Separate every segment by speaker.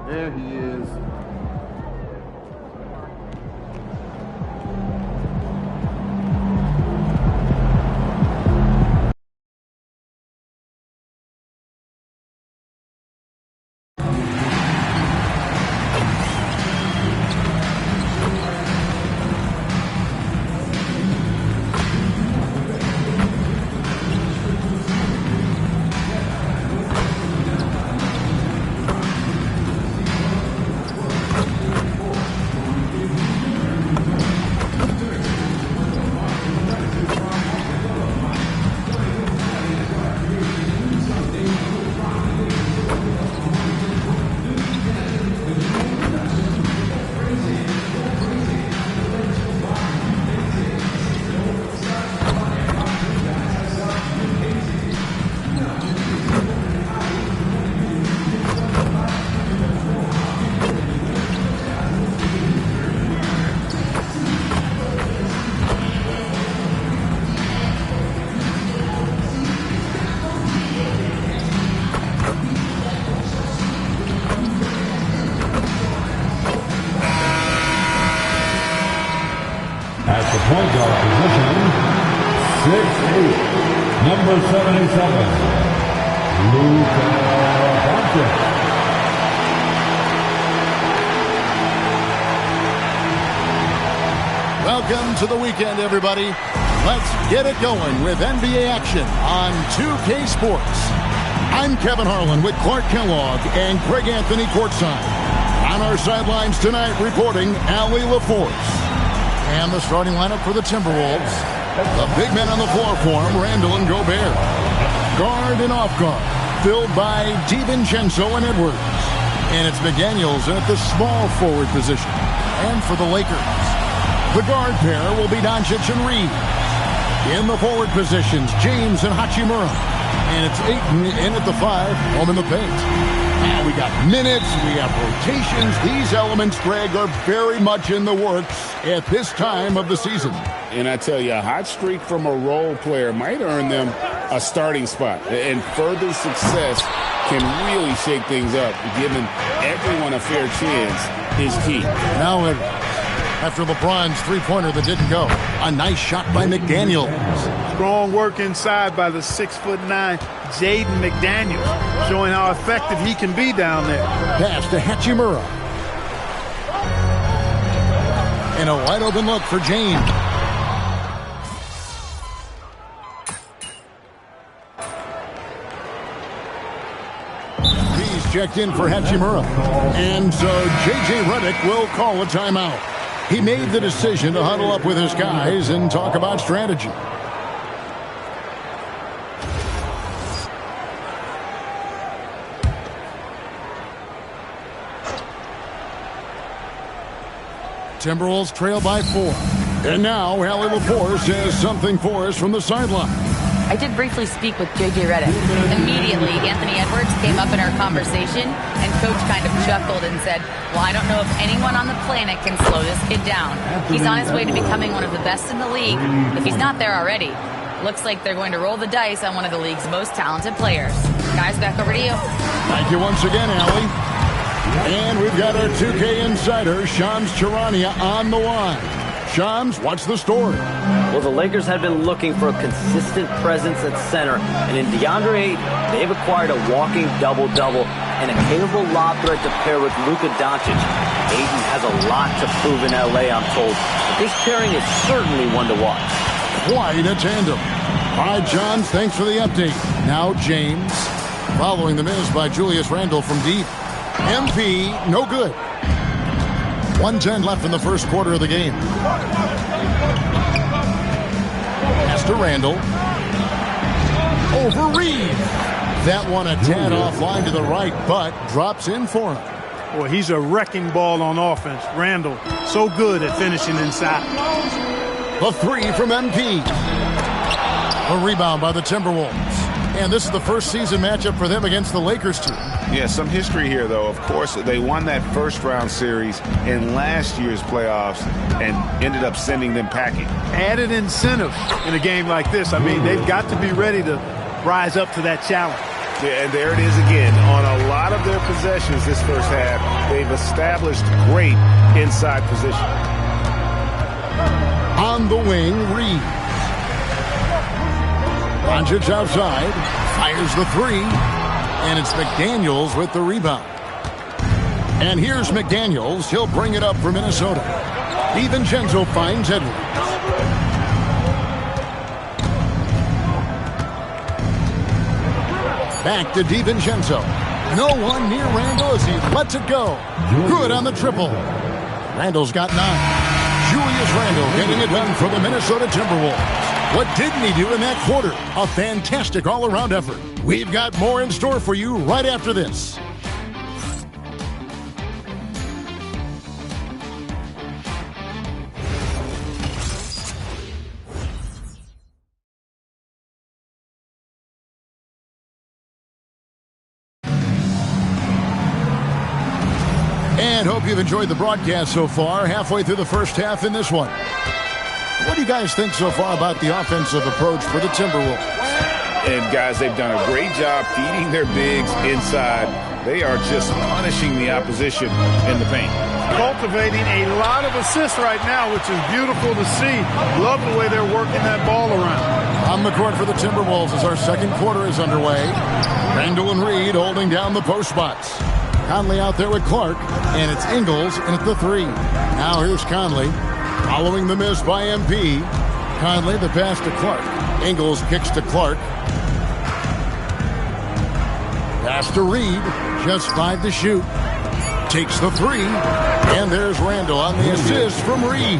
Speaker 1: There he is.
Speaker 2: At the point guard position, 6'8", number 77, Luka Doncic.
Speaker 3: Welcome to the weekend, everybody. Let's get it going with NBA action on 2K Sports. I'm Kevin Harlan with Clark Kellogg and Craig Anthony courtside. On our sidelines tonight, reporting Allie LaForce. And the starting lineup for the Timberwolves. The big men on the floor for him, Randall and Gobert. Guard and off guard, filled by DiVincenzo and Edwards. And it's McDaniels at the small forward position. And for the Lakers, the guard pair will be Doncic and Reeves. In the forward positions, James and Hachimura. And it's Ayton in at the 5, home in the paint. Now we got minutes, we have rotations. These elements, Greg, are very much in the works at this time of the season.
Speaker 4: And I tell you, a hot streak from a role player might earn them a starting spot. And further success can really shake things up. Giving everyone a fair chance is key.
Speaker 3: Now, after LeBron's three-pointer that didn't go, a nice shot by McDaniels.
Speaker 5: Strong work inside by the 6'9" Jaden McDaniels, showing how effective he can be down there.
Speaker 3: Pass to Hachimura. And a wide open look for James. He's checked in for Hachimura. And so J.J. Redick will call a timeout. He made the decision to huddle up with his guys and talk about strategy. Timberwolves trail by 4. And now Allie LaForce has something for us from the sideline.
Speaker 6: I did briefly speak with J.J. Redick. Immediately, Anthony Edwards came up in our conversation, and Coach kind of chuckled and said, well, I don't know if anyone on the planet can slow this kid down. He's on his way to becoming one of the best in the league, if he's not there already. Looks like they're going to roll the dice on one of the league's most talented players. Guys, back over to you.
Speaker 3: Thank you once again, Allie. And we've got our 2K insider, Shams Charania, on the line. Shams, what's the story?
Speaker 7: Well, the Lakers have been looking for a consistent presence at center, and in DeAndre Ayton, they've acquired a walking double-double and a capable lob threat to pair with Luka Doncic. Ayton has a lot to prove in L.A., I'm told, but this pairing is certainly one to watch.
Speaker 3: Quite a tandem. All right, John, thanks for the update. Now James, following the miss by Julius Randle from deep. MP, no good. 1:10 left in the first quarter of the game. Pass to Randle. Over Reeves. That one a tad offline to the right, but drops in for him.
Speaker 5: Boy, he's a wrecking ball on offense. Randle, so good at finishing inside.
Speaker 3: The 3 from MP. A rebound by the Timberwolves. And this is the first season matchup for them against the Lakers team.
Speaker 8: Yeah, some history here, though. Of course, they won that first-round series in last year's playoffs and ended up sending them packing.
Speaker 5: Added incentive in a game like this. I mean, they've got to be ready to rise up to that challenge.
Speaker 8: Yeah, and there it is again. On a lot of their possessions this first half, they've established great inside position.
Speaker 3: On the wing, Reed. Doncic outside, fires the three, and it's McDaniels with the rebound. And here's McDaniels. He'll bring it up for Minnesota. DiVincenzo finds Edwards. Back to DiVincenzo. No one near Randle as he lets it go. Good on the triple. Randle's got 9. Julius Randle getting it done for the Minnesota Timberwolves. What didn't he do in that quarter? A fantastic all-around effort. We've got more in store for you right after this. And hope you've enjoyed the broadcast so far. Halfway through the first half in this one. What do you guys think so far about the offensive approach for the Timberwolves?
Speaker 8: And, guys, they've done a great job feeding their bigs inside. They are just punishing the opposition in the paint.
Speaker 5: Cultivating a lot of assists right now, which is beautiful to see. Love the way they're working that ball around.
Speaker 3: On the court for the Timberwolves as our second quarter is underway. Randle and Reed holding down the post spots. Conley out there with Clark, and it's Ingles in at the 3. Now here's Conley. Following the miss by MP. Conley the pass to Clark. Ingles kicks to Clark. Pass to Reed. Just 5 to shoot. Takes the 3. And there's Randle on the assist from Reed.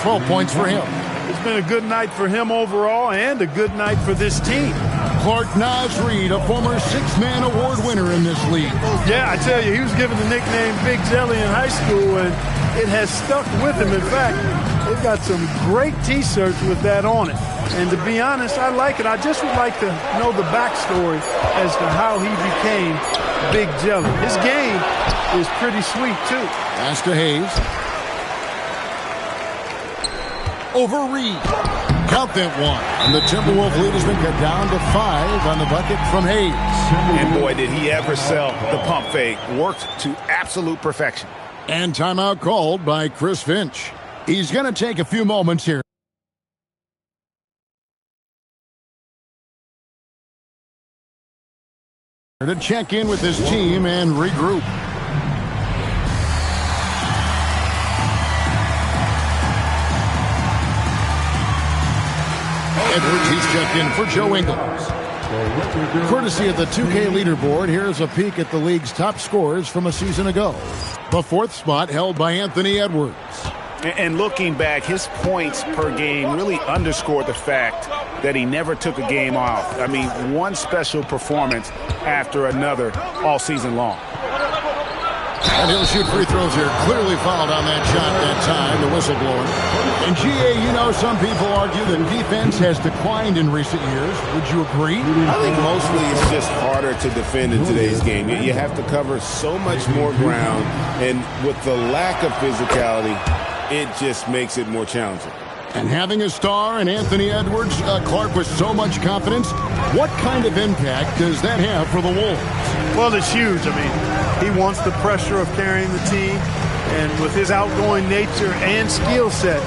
Speaker 3: 12 points for him.
Speaker 5: It's been a good night for him overall and a good night for this team.
Speaker 3: Clark Naz Reed, a former 6-man award winner in this league.
Speaker 5: Yeah, I tell you, he was given the nickname Big Jelly in high school, and it has stuck with him. In fact, they've got some great T-shirts with that on it. And to be honest, I like it. I just would like to know the backstory as to how he became Big Jelly. His game is pretty sweet, too.
Speaker 3: Pass to Hayes. Over Reed. Count that one. And the Timberwolves lead has been cut down to 5 on the bucket from Hayes.
Speaker 8: And boy, did he ever sell the pump fake. Worked to absolute perfection.
Speaker 3: And timeout called by Chris Finch. He's going to take a few moments here to check in with his team and regroup. Edwards, he's checked in for Joe Ingles. Courtesy of the 2K leaderboard, here's a peek at the league's top scorers from a season ago. The 4th spot held by Anthony Edwards.
Speaker 8: And looking back, his points per game really underscored the fact that he never took a game off. I mean, one special performance after another all season long.
Speaker 3: And he'll shoot free throws here. Clearly fouled on that shot that time, the whistle blowing. And GA, you know, some people argue that defense has declined in recent years. Would you agree?
Speaker 4: I think mostly it's just harder to defend in today's game. You have to cover so much more ground, and with the lack of physicality, it just makes it more challenging.
Speaker 3: And having a star in Anthony Edwards, Clark with so much confidence, what kind of impact does that have for the Wolves?
Speaker 5: Well, it's huge. I mean, he wants the pressure of carrying the team, and with his outgoing nature and skill set,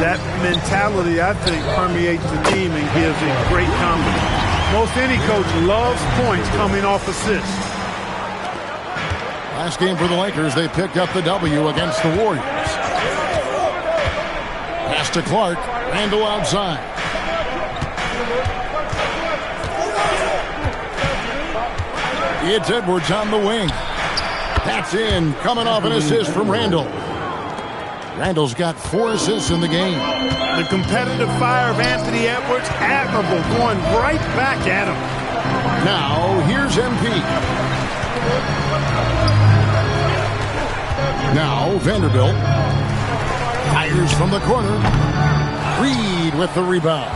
Speaker 5: that mentality, I think, permeates the team and gives it great confidence. Most any coach loves points coming off assists.
Speaker 3: Last game for the Lakers, they picked up the W against the Warriors. Pass to Clark. Randle outside. It's Edwards on the wing. That's in. Coming off an assist from Randle. Randle's got 4 assists in the game.
Speaker 5: The competitive fire of Anthony Edwards, admirable, going right back at him.
Speaker 3: Now, here's MP. Now, Vanderbilt. Fires from the corner. Reed with the rebound.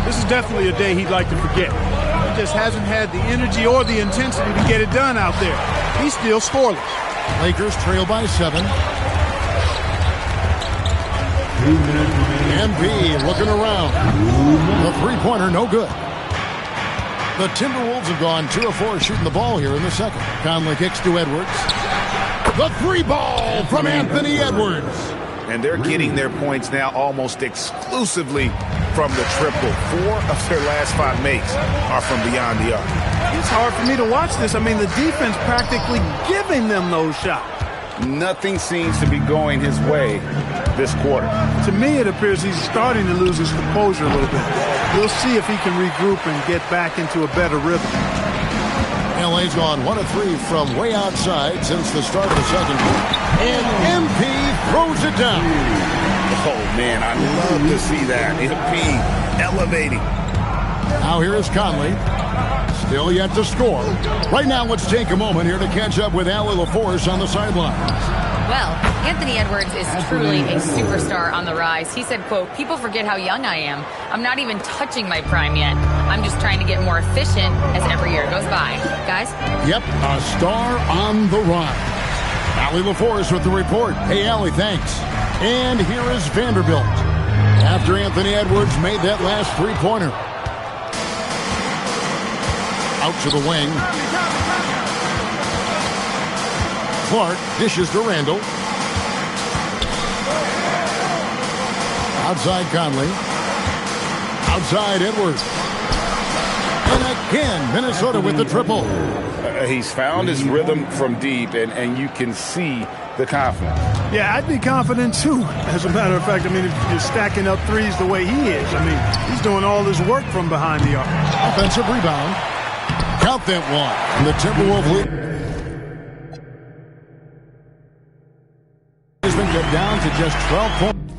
Speaker 5: This is definitely a day he'd like to forget. He just hasn't had the energy or the intensity to get it done out there. He's still scoreless.
Speaker 3: Lakers trail by 7. MP looking around. The three-pointer no good. The Timberwolves have gone 2 of 4 shooting the ball here in the second. Conley kicks to Edwards. The 3-ball from Anthony Edwards.
Speaker 8: And they're getting their points now almost exclusively from the triple. 4 of their last 5 makes are from beyond the arc.
Speaker 5: It's hard for me to watch this. I mean, the defense practically giving them those shots.
Speaker 8: Nothing seems to be going his way this quarter.
Speaker 5: To me, it appears he's starting to lose his composure a little bit. We'll see if he can regroup and get back into a better rhythm.
Speaker 3: LA's gone 1 of 3 from way outside since the start of the second quarter. And MP throws it down.
Speaker 8: Oh, man, I love to see that. MP elevating.
Speaker 3: Now here is Conley. Still yet to score. Right now, let's take a moment here to catch up with Allie LaForce on the sidelines.
Speaker 6: Well, Anthony Edwards is truly a superstar on the rise. He said, quote, "People forget how young I am. I'm not even touching my prime yet. I'm just trying to get more efficient as every year goes by." Guys?
Speaker 3: Yep, a star on the rise. Allie LaForce with the report. Hey, Allie, thanks. And here is Vanderbilt. After Anthony Edwards made that last three-pointer. Out to the wing. Clark dishes to Randall. Outside Conley. Outside Edwards. And again, Minnesota with the triple.
Speaker 8: He's found his rhythm from deep, and you can see the confidence.
Speaker 5: Yeah, I'd be confident too. As a matter of fact, I mean, if you're stacking up threes the way he is, I mean, he's doing all his work from behind the arc.
Speaker 3: Offensive rebound. Count that one. And the Timberwolves lead has been cut down to just 12 points.